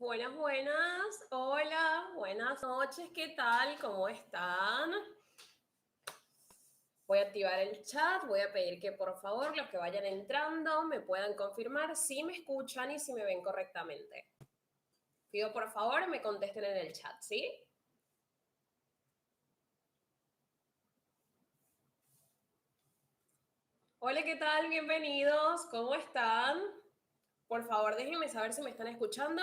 Buenas, buenas. Hola, buenas noches. ¿Qué tal? ¿Cómo están? Voy a activar el chat. Voy a pedir que por favor los que vayan entrando me puedan confirmar si me escuchan y si me ven correctamente. Pido por favor me contesten en el chat, ¿sí? Hola, ¿qué tal? Bienvenidos. ¿Cómo están? Por favor, déjenme saber si me están escuchando.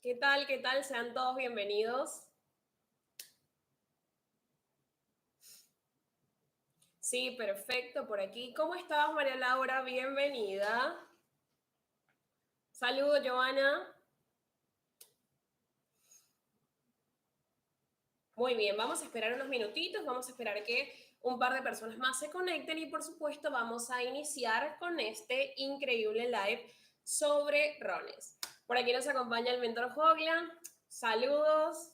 ¿Qué tal? ¿Qué tal? Sean todos bienvenidos. Sí, perfecto, por aquí. ¿Cómo estás, María Laura? Bienvenida. Saludos, Joana. Muy bien, vamos a esperar unos minutitos, vamos a esperar que un par de personas más se conecten y por supuesto vamos a iniciar con este increíble live sobre rones. Por aquí nos acompaña el mentor Hoglan. Saludos.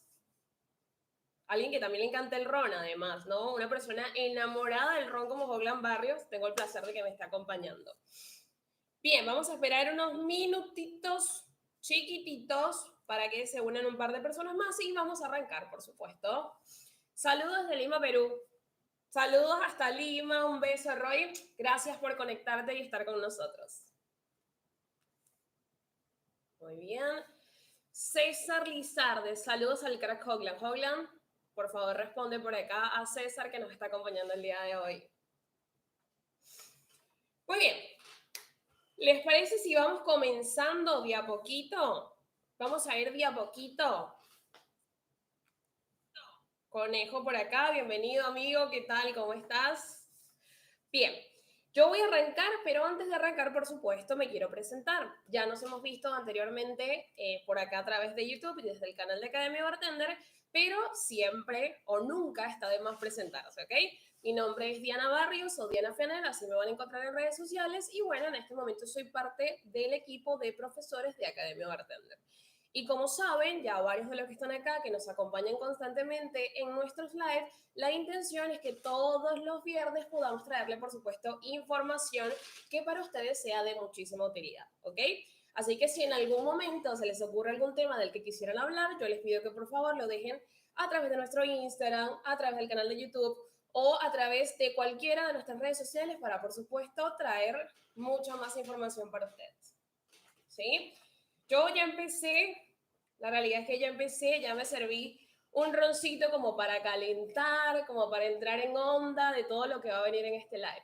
Alguien que también le encanta el ron, además, ¿no? Una persona enamorada del ron como Hoglan Barrios. Tengo el placer de que me esté acompañando. Bien, vamos a esperar unos minutitos chiquititos para que se unan un par de personas más y vamos a arrancar, por supuesto. Saludos de Lima, Perú. Saludos hasta Lima. Un beso, Roy. Gracias por conectarte y estar con nosotros. Muy bien. César Lizarde. Saludos al crack Hoglan. Hoglan, por favor, responde por acá a César que nos está acompañando el día de hoy. Muy bien. ¿Les parece si vamos comenzando de a poquito? Vamos a ir de a poquito. Conejo por acá, bienvenido amigo, ¿qué tal? ¿Cómo estás? Bien, yo voy a arrancar, pero antes de arrancar, por supuesto, me quiero presentar. Ya nos hemos visto anteriormente por acá a través de YouTube y desde el canal de Academia Bartender, pero siempre o nunca está de más presentarse, ¿ok? Mi nombre es Diana Barrios o Diana Fenel, así me van a encontrar en redes sociales y bueno, en este momento soy parte del equipo de profesores de Academia Bartender. Y como saben, ya varios de los que están acá, que nos acompañan constantemente en nuestros live, la intención es que todos los viernes podamos traerle, por supuesto, información que para ustedes sea de muchísima utilidad, ¿ok? Así que si en algún momento se les ocurre algún tema del que quisieran hablar, yo les pido que por favor lo dejen a través de nuestro Instagram, a través del canal de YouTube o a través de cualquiera de nuestras redes sociales para, por supuesto, traer mucha más información para ustedes, ¿sí? Yo ya empecé, la realidad es que ya empecé, ya me serví un roncito como para calentar, como para entrar en onda de todo lo que va a venir en este live.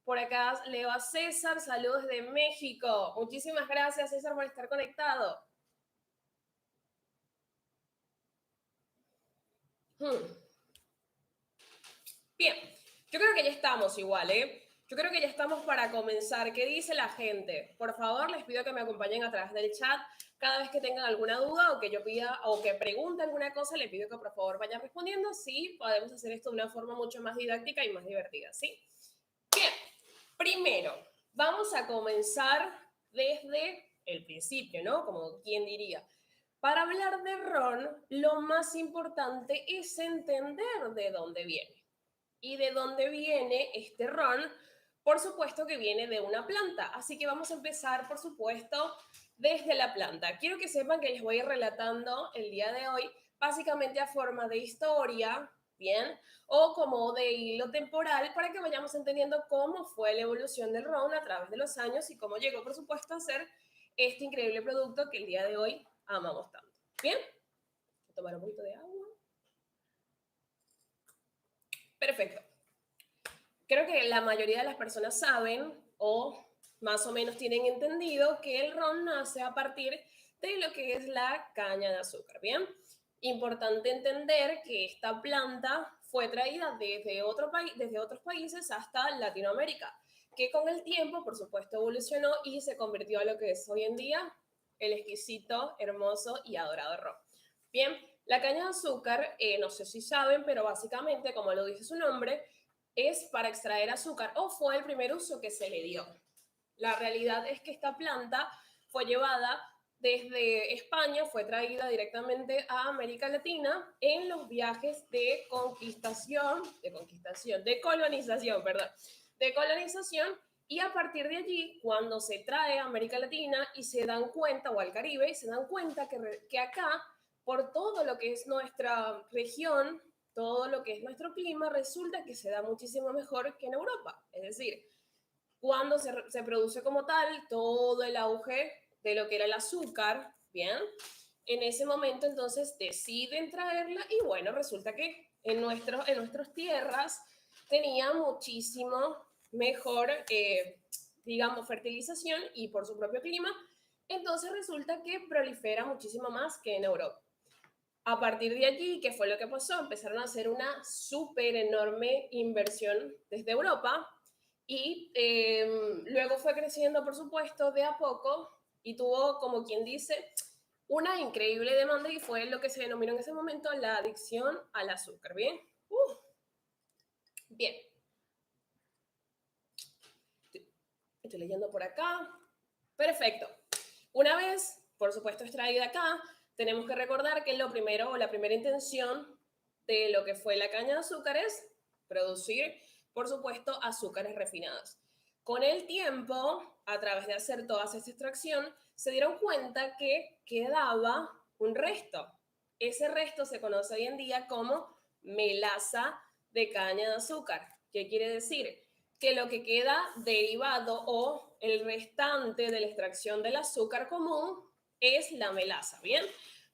Por acá leo a César, saludos de México. Muchísimas gracias, César, por estar conectado. Bien, yo creo que ya estamos igual, ¿eh? Yo creo que ya estamos para comenzar. ¿Qué dice la gente? Por favor, les pido que me acompañen a través del chat. Cada vez que tengan alguna duda o que yo pida o que pregunten alguna cosa, les pido que por favor vayan respondiendo. Sí, podemos hacer esto de una forma mucho más didáctica y más divertida, ¿sí? Bien, primero, vamos a comenzar desde el principio, ¿no? Como quien diría. Para hablar de ron, lo más importante es entender de dónde viene. ¿Y de dónde viene este ron? Por supuesto que viene de una planta. Así que vamos a empezar, por supuesto, desde la planta. Quiero que sepan que les voy a ir relatando el día de hoy, básicamente a forma de historia, ¿bien? O como de hilo temporal, para que vayamos entendiendo cómo fue la evolución del ron a través de los años y cómo llegó, por supuesto, a ser este increíble producto que el día de hoy amamos tanto. ¿Bien? Voy a tomar un poquito de agua. Perfecto. Creo que la mayoría de las personas saben o más o menos tienen entendido que el ron nace a partir de lo que es la caña de azúcar, ¿bien? Importante entender que esta planta fue traída desde otros países hasta Latinoamérica, que con el tiempo, por supuesto, evolucionó y se convirtió en lo que es hoy en día el exquisito, hermoso y adorado ron. Bien, la caña de azúcar, no sé si saben, pero básicamente, como lo dice su nombre, es para extraer azúcar o fue el primer uso que se le dio. La realidad es que esta planta fue llevada desde España fue traída directamente a América Latina en los viajes de colonización, perdón, de colonización, y a partir de allí, cuando se trae a América Latina y se dan cuenta, o al Caribe, y se dan cuenta que acá, por todo lo que es nuestra región, todo lo que es nuestro clima, resulta que se da muchísimo mejor que en Europa. Es decir, cuando se produce como tal todo el auge de lo que era el azúcar, ¿bien? En ese momento entonces deciden traerla y bueno, resulta que en nuestras tierras tenía muchísimo mejor, digamos, fertilización y por su propio clima, entonces resulta que prolifera muchísimo más que en Europa. A partir de allí, ¿qué fue lo que pasó? Empezaron a hacer una súper enorme inversión desde Europa y luego fue creciendo, por supuesto, de a poco y tuvo, como quien dice, una increíble demanda y fue lo que se denominó en ese momento la adicción al azúcar. ¿Bien? Bien. Estoy leyendo por acá. Perfecto. Una vez, por supuesto, extraída acá, tenemos que recordar que lo primero o la primera intención de lo que fue la caña de azúcar es producir, por supuesto, azúcares refinados. Con el tiempo, a través de hacer toda esta extracción, se dieron cuenta que quedaba un resto. Ese resto se conoce hoy en día como melaza de caña de azúcar. ¿Qué quiere decir? Que lo que queda derivado o el restante de la extracción del azúcar común es la melaza, ¿bien?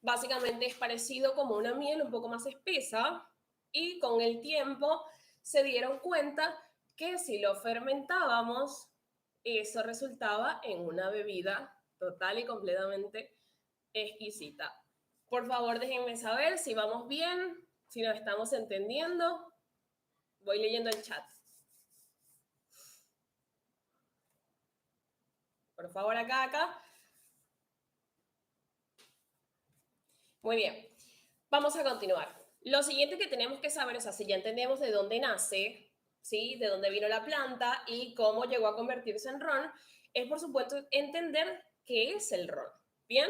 Básicamente es parecido como una miel un poco más espesa y con el tiempo se dieron cuenta que si lo fermentábamos, eso resultaba en una bebida total y completamente exquisita. Por favor, déjenme saber si vamos bien, si nos estamos entendiendo. Voy leyendo el chat. Por favor, acá. Muy bien. Vamos a continuar. Lo siguiente que tenemos que saber, o sea, si ya entendemos de dónde nace, ¿sí? De dónde vino la planta y cómo llegó a convertirse en ron, es por supuesto entender qué es el ron. Bien,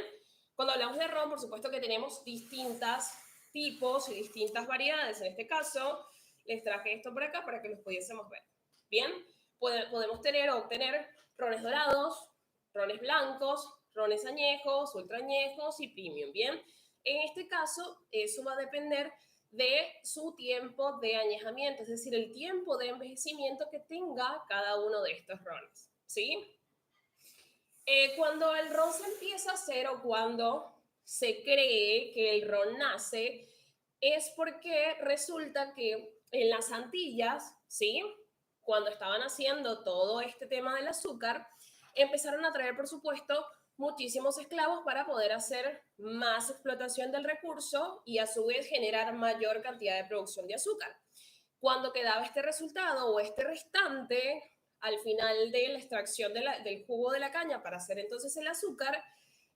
cuando hablamos de ron, por supuesto que tenemos distintos tipos y distintas variedades. En este caso, les traje esto por acá para que los pudiésemos ver. Bien, podemos tener o obtener rones dorados, rones blancos, rones añejos, ultra añejos y premium. Bien, en este caso, eso va a depender de su tiempo de añejamiento, es decir, el tiempo de envejecimiento que tenga cada uno de estos rones, ¿sí? Cuando el ron se empieza a hacer o cuando se cree que el ron nace, es porque resulta que en las Antillas, ¿sí? Cuando estaban haciendo todo este tema del azúcar, empezaron a traer, por supuesto, muchísimos esclavos para poder hacer más explotación del recurso y a su vez generar mayor cantidad de producción de azúcar. Cuando quedaba este resultado o este restante al final de la extracción del jugo de la caña para hacer entonces el azúcar,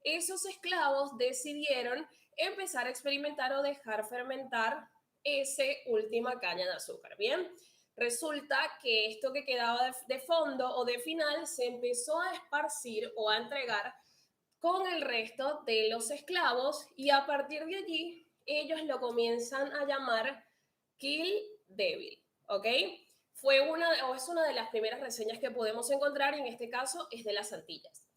esos esclavos decidieron empezar a experimentar o dejar fermentar ese última caña de azúcar. Bien, resulta que esto que quedaba de fondo o de final se empezó a esparcir o a entregar con el resto de los esclavos y a partir de allí ellos lo comienzan a llamar Kill Devil, ¿ok? Es una de las primeras reseñas que podemos encontrar y en este caso es de las Antillas.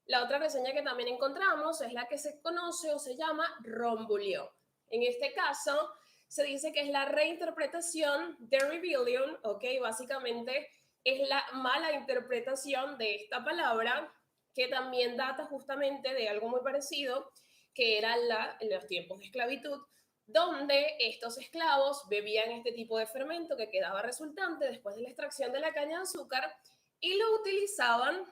La otra reseña que también encontramos es la que se conoce o se llama Ron Bouillon. En este caso se dice que es la reinterpretación de Rebellion, ¿ok? Básicamente es la mala interpretación de esta palabra que también data justamente de algo muy parecido, que era en los tiempos de esclavitud, donde estos esclavos bebían este tipo de fermento que quedaba resultante después de la extracción de la caña de azúcar y lo utilizaban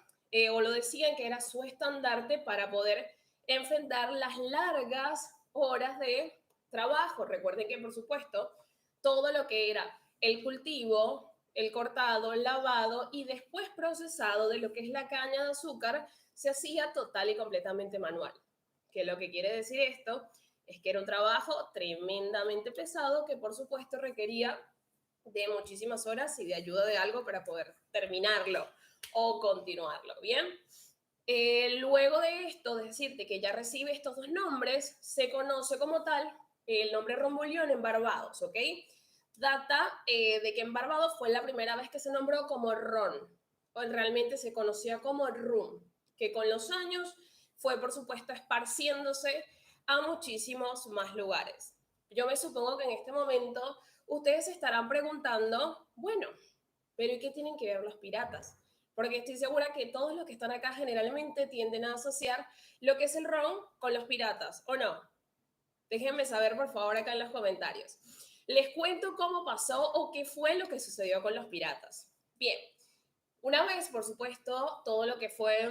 o lo decían que era su estandarte para poder enfrentar las largas horas de trabajo. Recuerden que, por supuesto, todo lo que era el cultivo, el cortado, el lavado y después procesado de lo que es la caña de azúcar se hacía total y completamente manual. Que lo que quiere decir esto es que era un trabajo tremendamente pesado que por supuesto requería de muchísimas horas y de ayuda de algo para poder terminarlo o continuarlo, ¿bien? Luego de esto, es decir, de que ya recibe estos dos nombres, se conoce como tal el nombre Ron Bullion en Barbados, ¿ok? Data de que en Barbados fue la primera vez que se nombró como Ron, o realmente se conocía como Rum, que con los años fue, por supuesto, esparciéndose a muchísimos más lugares. Yo me supongo que en este momento ustedes se estarán preguntando, bueno, pero ¿y qué tienen que ver los piratas? Porque estoy segura que todos los que están acá generalmente tienden a asociar lo que es el ron con los piratas, ¿o no? Déjenme saber, por favor, acá en los comentarios. Les cuento cómo pasó o qué fue lo que sucedió con los piratas. Bien, una vez, por supuesto, todo lo que fue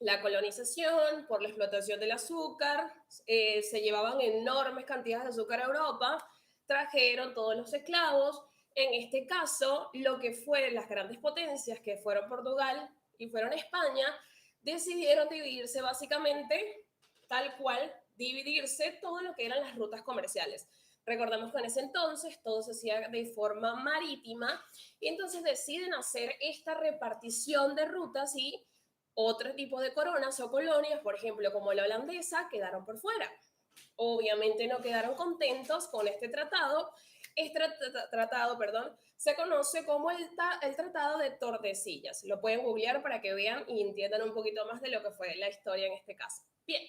la colonización, por la explotación del azúcar, se llevaban enormes cantidades de azúcar a Europa, trajeron todos los esclavos. En este caso, lo que fue las grandes potencias, que fueron Portugal y fueron España, decidieron dividirse básicamente tal cual, dividirse todo lo que eran las rutas comerciales. Recordamos que en ese entonces todo se hacía de forma marítima y entonces deciden hacer esta repartición de rutas y otro tipo de coronas o colonias, por ejemplo, como la holandesa, quedaron por fuera. Obviamente no quedaron contentos con este tratado. Este tratado, perdón, se conoce como el Tratado de Tordesillas. Lo pueden googlear para que vean y entiendan un poquito más de lo que fue la historia en este caso. Bien,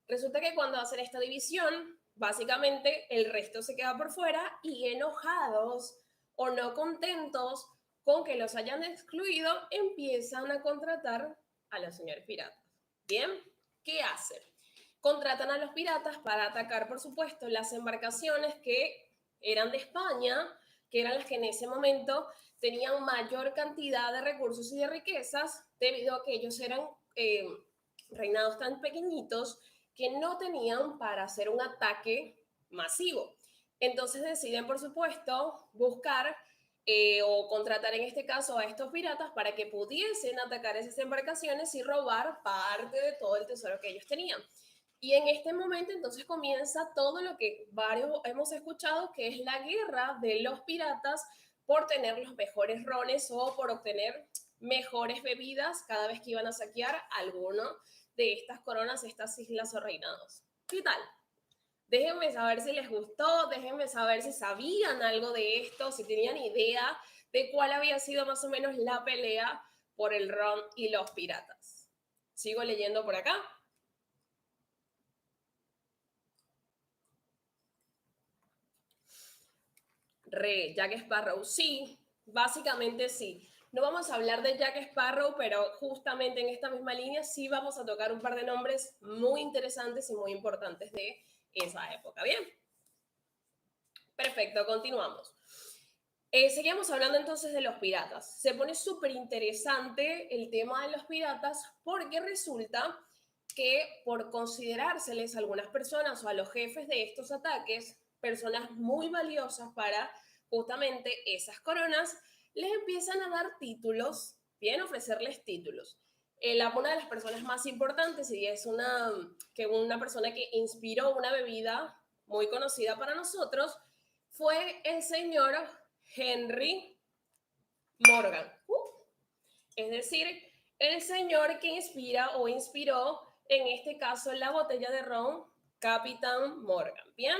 resulta que cuando hacen esta división, básicamente el resto se queda por fuera y enojados o no contentos con que los hayan excluido, empiezan a contratar a los señores piratas. Bien, ¿qué hacen? Contratan a los piratas para atacar, por supuesto, las embarcaciones que eran de España, que eran las que en ese momento tenían mayor cantidad de recursos y de riquezas, debido a que ellos eran reinados tan pequeñitos que no tenían para hacer un ataque masivo. Entonces deciden, por supuesto, buscar o contratar en este caso a estos piratas para que pudiesen atacar esas embarcaciones y robar parte de todo el tesoro que ellos tenían. Y en este momento entonces comienza todo lo que varios hemos escuchado, que es la guerra de los piratas por tener los mejores rones o por obtener mejores bebidas cada vez que iban a saquear alguno de estas coronas, estas islas o reinados. ¿Qué tal? Déjenme saber si les gustó, déjenme saber si sabían algo de esto, si tenían idea de cuál había sido más o menos la pelea por el ron y los piratas. Sigo leyendo por acá. Jack Sparrow, sí, básicamente sí. No vamos a hablar de Jack Sparrow, pero justamente en esta misma línea sí vamos a tocar un par de nombres muy interesantes y muy importantes de esa época. Bien, perfecto, continuamos. Seguimos hablando entonces de los piratas. Se pone súper interesante el tema de los piratas porque resulta que por considerárseles a algunas personas o a los jefes de estos ataques, personas muy valiosas para justamente esas coronas, les empiezan a dar títulos, bien, ofrecerles títulos. Una de las personas más importantes y es una persona que inspiró una bebida muy conocida para nosotros fue el señor Henry Morgan. Es decir, el señor que inspira o inspiró, en este caso, la botella de ron Capitán Morgan. Bien,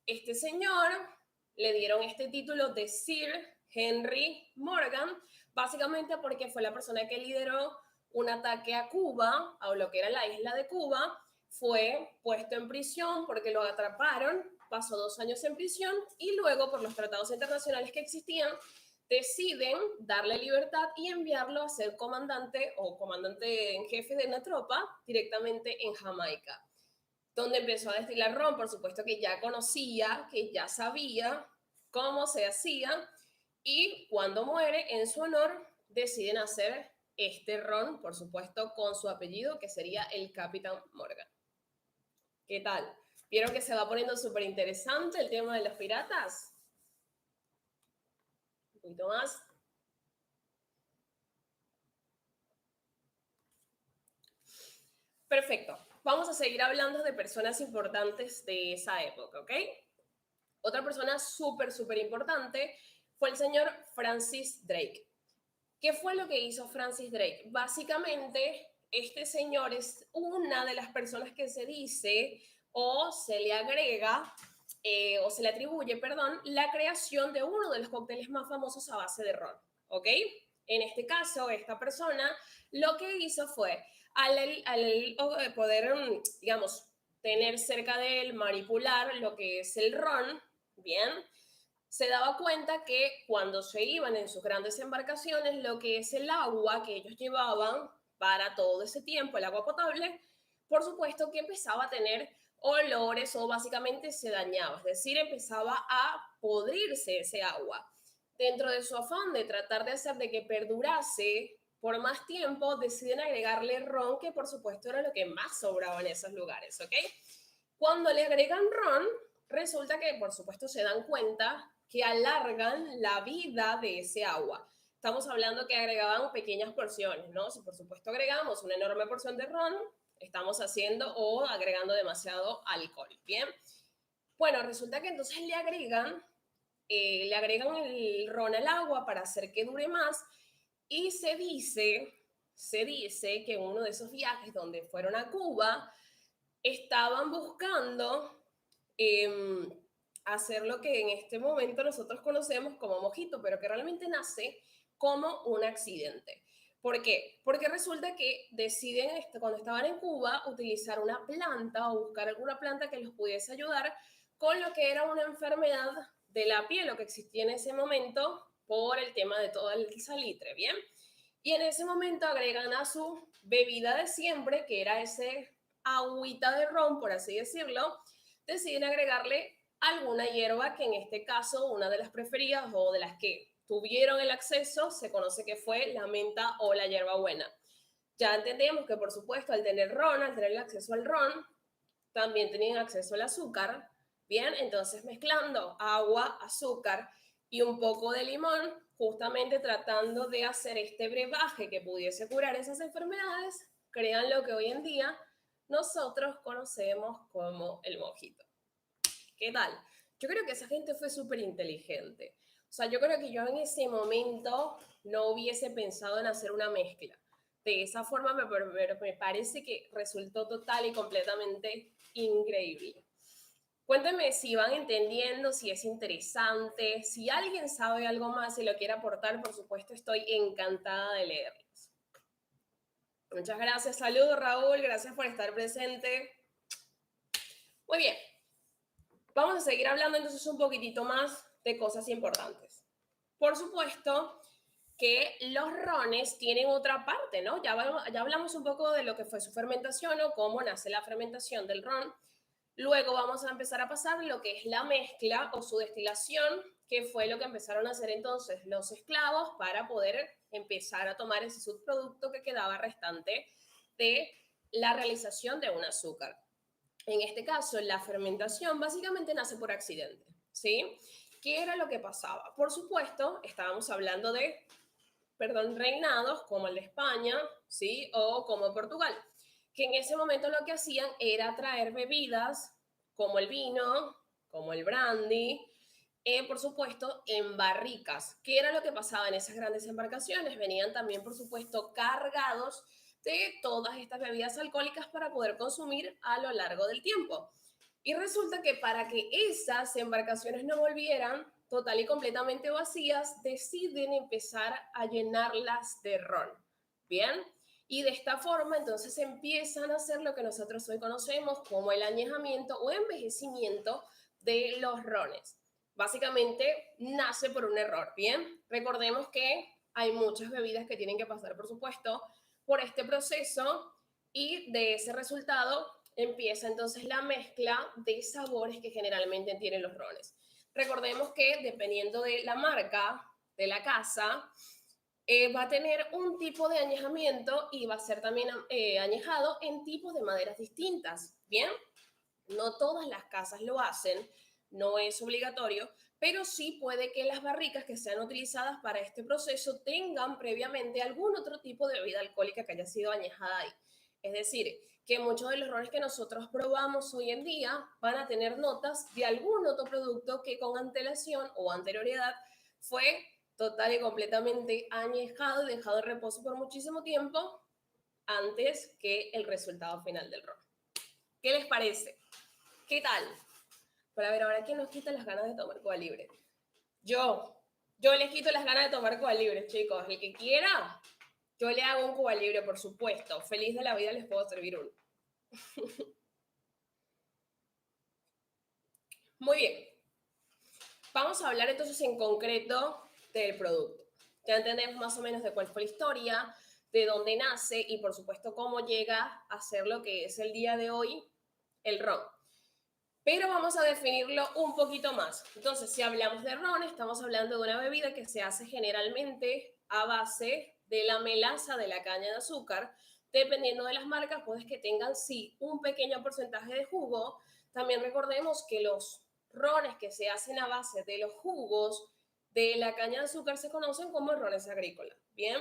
este señor le dieron este título de Sir Henry Morgan, básicamente porque fue la persona que lideró un ataque a Cuba, a lo que era la isla de Cuba, fue puesto en prisión porque lo atraparon, pasó 2 años en prisión y luego por los tratados internacionales que existían, deciden darle libertad y enviarlo a ser comandante o comandante en jefe de una tropa directamente en Jamaica, donde empezó a destilar ron, por supuesto que ya conocía, que ya sabía cómo se hacía, y cuando muere, en su honor, deciden hacer este ron, por supuesto, con su apellido, que sería el Capitán Morgan. ¿Qué tal? ¿Vieron que se va poniendo súper interesante el tema de los piratas? Un poquito más. Perfecto. Vamos a seguir hablando de personas importantes de esa época, ¿ok? Otra persona súper importante fue el señor Francis Drake. ¿Qué fue lo que hizo Francis Drake? Básicamente, este señor es una de las personas que se dice o se le agrega o se le atribuye, perdón, la creación de uno de los cócteles más famosos a base de ron, ¿ok? En este caso, esta persona lo que hizo fue, al poder, digamos, tener cerca de él, manipular lo que es el ron, bien, se daba cuenta que cuando se iban en sus grandes embarcaciones, lo que es el agua que ellos llevaban para todo ese tiempo, el agua potable, por supuesto que empezaba a tener olores o básicamente se dañaba, es decir, empezaba a podrirse ese agua. Dentro de su afán de tratar de hacer de que perdurase por más tiempo, deciden agregarle ron, que por supuesto era lo que más sobraba en esos lugares, ¿ok? Cuando le agregan ron, resulta que por supuesto se dan cuenta que alargan la vida de ese agua. Estamos hablando que agregaban pequeñas porciones, ¿no? Si por supuesto agregamos una enorme porción de ron, estamos haciendo o agregando demasiado alcohol, ¿bien? Bueno, resulta que entonces le agregan el ron al agua para hacer que dure más y se dice que en uno de esos viajes donde fueron a Cuba, estaban buscando eh, hacer lo que en este momento nosotros conocemos como mojito, pero que realmente nace como un accidente. ¿Por qué? Porque resulta que deciden, cuando estaban en Cuba, utilizar una planta o buscar alguna planta que los pudiese ayudar con lo que era una enfermedad de la piel, lo que existía en ese momento por el tema de todo el salitre, ¿bien? Y en ese momento agregan a su bebida de siempre, que era ese agüita de ron, por así decirlo, deciden agregarle alguna hierba que en este caso una de las preferidas o de las que tuvieron el acceso se conoce que fue la menta o la hierbabuena. Ya entendemos que por supuesto al tener ron, al tener el acceso al ron, también tenían acceso al azúcar. Bien, entonces mezclando agua, azúcar y un poco de limón, justamente tratando de hacer este brebaje que pudiese curar esas enfermedades, crean lo que hoy en día nosotros conocemos como el mojito. ¿Qué tal? Yo creo que esa gente fue súper inteligente. O sea, yo creo que yo en ese momento no hubiese pensado en hacer una mezcla. De esa forma me parece que resultó total y completamente increíble. Cuéntame si van entendiendo, si es interesante, si alguien sabe algo más y lo quiere aportar, por supuesto, estoy encantada de leerlos. Muchas gracias, saludos Raúl, gracias por estar presente. Muy bien, vamos a seguir hablando entonces un poquitito más de cosas importantes. Por supuesto que los rones tienen otra parte, ¿no? Ya hablamos un poco de lo que fue su fermentación o cómo nace la fermentación del ron. Luego vamos a empezar a pasar lo que es la mezcla o su destilación, que fue lo que empezaron a hacer entonces los esclavos para poder empezar a tomar ese subproducto que quedaba restante de la realización de un azúcar. En este caso, la fermentación básicamente nace por accidente, ¿sí? ¿Qué era lo que pasaba? Por supuesto, estábamos hablando de, perdón, reinados como el de España, ¿sí? O como Portugal, que en ese momento lo que hacían era traer bebidas como el vino, como el brandy, por supuesto, en barricas. ¿Qué era lo que pasaba en esas grandes embarcaciones? Venían también, por supuesto, cargados de todas estas bebidas alcohólicas para poder consumir a lo largo del tiempo. Y resulta que para que esas embarcaciones no volvieran total y completamente vacías, deciden empezar a llenarlas de ron. ¿Bien? Y de esta forma entonces empiezan a hacer lo que nosotros hoy conocemos como el añejamiento o envejecimiento de los rones. Básicamente nace por un error, ¿bien? Recordemos que hay muchas bebidas que tienen que pasar, por supuesto, por este proceso y de ese resultado empieza entonces la mezcla de sabores que generalmente tienen los rones. Recordemos que dependiendo de la marca de la casa, va a tener un tipo de añejamiento y va a ser también añejado en tipos de maderas distintas. Bien, no todas las casas lo hacen, no es obligatorio, pero sí puede que las barricas que sean utilizadas para este proceso tengan previamente algún otro tipo de bebida alcohólica que haya sido añejada ahí. Es decir, que muchos de los rones que nosotros probamos hoy en día van a tener notas de algún otro producto que con antelación o anterioridad fue total y completamente añejado y dejado en reposo por muchísimo tiempo antes que el resultado final del ron. ¿Qué les parece? ¿Qué tal? Pero a ver, ahora ¿quién nos quita las ganas de tomar Cuba Libre? Yo les quito las ganas de tomar Cuba Libre, chicos. El que quiera, yo le hago un Cuba Libre, por supuesto. Feliz de la vida les puedo servir uno. Muy bien. Vamos a hablar entonces en concreto del producto. Ya entendemos más o menos de cuál fue la historia, de dónde nace y por supuesto cómo llega a ser lo que es el día de hoy el ron. Pero vamos a definirlo un poquito más. Entonces, si hablamos de ron, estamos hablando de una bebida que se hace generalmente a base de la melaza de la caña de azúcar. Dependiendo de las marcas, puedes que tengan, sí, un pequeño porcentaje de jugo. También recordemos que los rones que se hacen a base de los jugos de la caña de azúcar se conocen como rones agrícolas. Bien,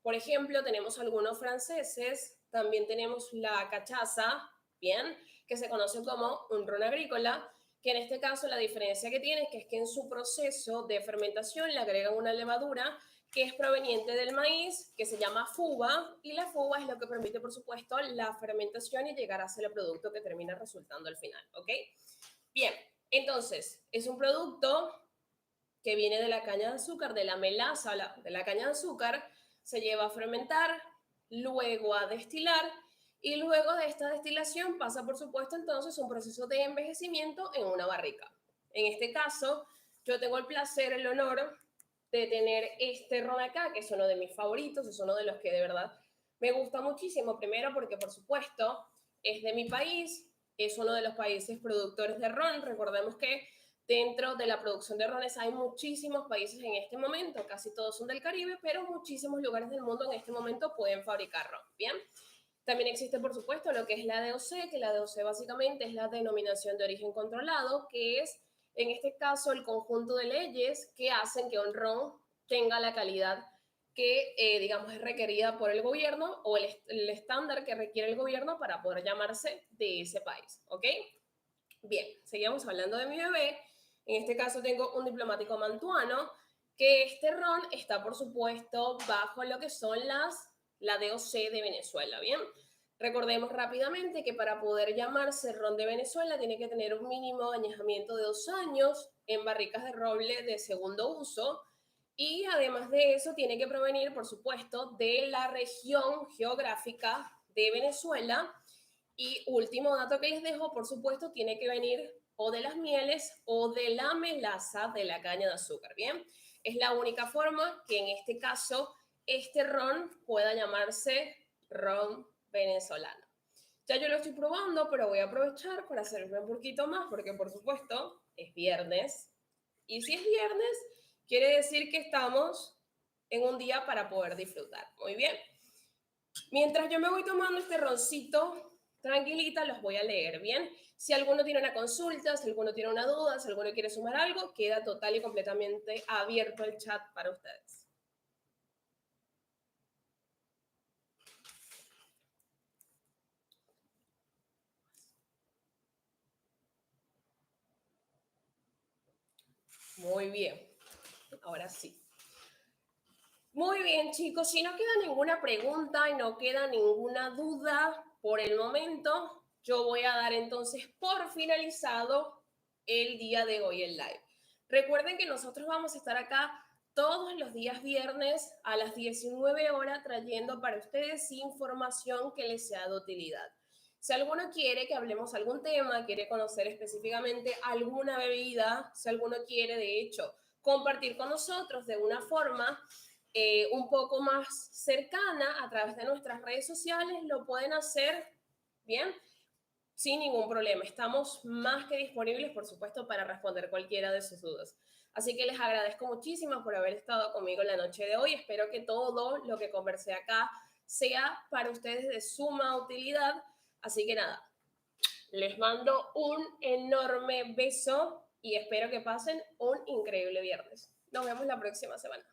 por ejemplo, tenemos algunos franceses, también tenemos la cachaza, bien, que se conoce como un ron agrícola, que en este caso la diferencia que tiene es que en su proceso de fermentación le agregan una levadura que es proveniente del maíz, que se llama fuba, y la fuba es lo que permite, por supuesto, la fermentación y llegar a ser el producto que termina resultando al final, ¿ok? Bien, entonces, es un producto que viene de la caña de azúcar, de la melaza de la caña de azúcar, se lleva a fermentar, luego a destilar, y luego de esta destilación pasa, por supuesto, entonces un proceso de envejecimiento en una barrica. En este caso, yo tengo el placer, el honor de tener este ron acá, que es uno de mis favoritos, es uno de los que de verdad me gusta muchísimo. Primero porque, por supuesto, es de mi país, es uno de los países productores de ron. Recordemos que dentro de la producción de rones hay muchísimos países en este momento, casi todos son del Caribe, pero muchísimos lugares del mundo en este momento pueden fabricar ron. Bien. También existe, por supuesto, lo que es la DOC, que la DOC básicamente es la denominación de origen controlado, que es, en este caso, el conjunto de leyes que hacen que un ron tenga la calidad que, digamos, es requerida por el gobierno o el estándar que requiere el gobierno para poder llamarse de ese país, ¿ok? Bien, seguimos hablando de mi bebé. En este caso tengo un diplomático mantuano, que este ron está, por supuesto, bajo lo que son la DOC de Venezuela, ¿bien? Recordemos rápidamente que para poder llamarse ron de Venezuela tiene que tener un mínimo de añejamiento de 2 años en barricas de roble de segundo uso y además de eso tiene que provenir, por supuesto, de la región geográfica de Venezuela. Y último dato que les dejo, por supuesto, tiene que venir o de las mieles o de la melaza de la caña de azúcar, ¿bien? Es la única forma que en este caso este ron pueda llamarse ron venezolano. Ya yo lo estoy probando, pero voy a aprovechar para hacerme un poquito más porque, por supuesto, es viernes. Y si es viernes, quiere decir que estamos en un día para poder disfrutar. Muy bien. Mientras yo me voy tomando este roncito, tranquilita, los voy a leer, ¿bien? Si alguno tiene una consulta, si alguno tiene una duda, si alguno quiere sumar algo, queda total y completamente abierto el chat para ustedes. Muy bien, ahora sí. Muy bien, chicos, si no queda ninguna pregunta y no queda ninguna duda por el momento, yo voy a dar entonces por finalizado el día de hoy el live. Recuerden que nosotros vamos a estar acá todos los días viernes a las 19 horas trayendo para ustedes información que les sea de utilidad. Si alguno quiere que hablemos algún tema, quiere conocer específicamente alguna bebida, si alguno quiere, de hecho, compartir con nosotros de una forma un poco más cercana a través de nuestras redes sociales, lo pueden hacer, ¿bien? Sin ningún problema. Estamos más que disponibles, por supuesto, para responder cualquiera de sus dudas. Así que les agradezco muchísimo por haber estado conmigo la noche de hoy. Espero que todo lo que conversé acá sea para ustedes de suma utilidad. Así que nada, les mando un enorme beso y espero que pasen un increíble viernes. Nos vemos la próxima semana.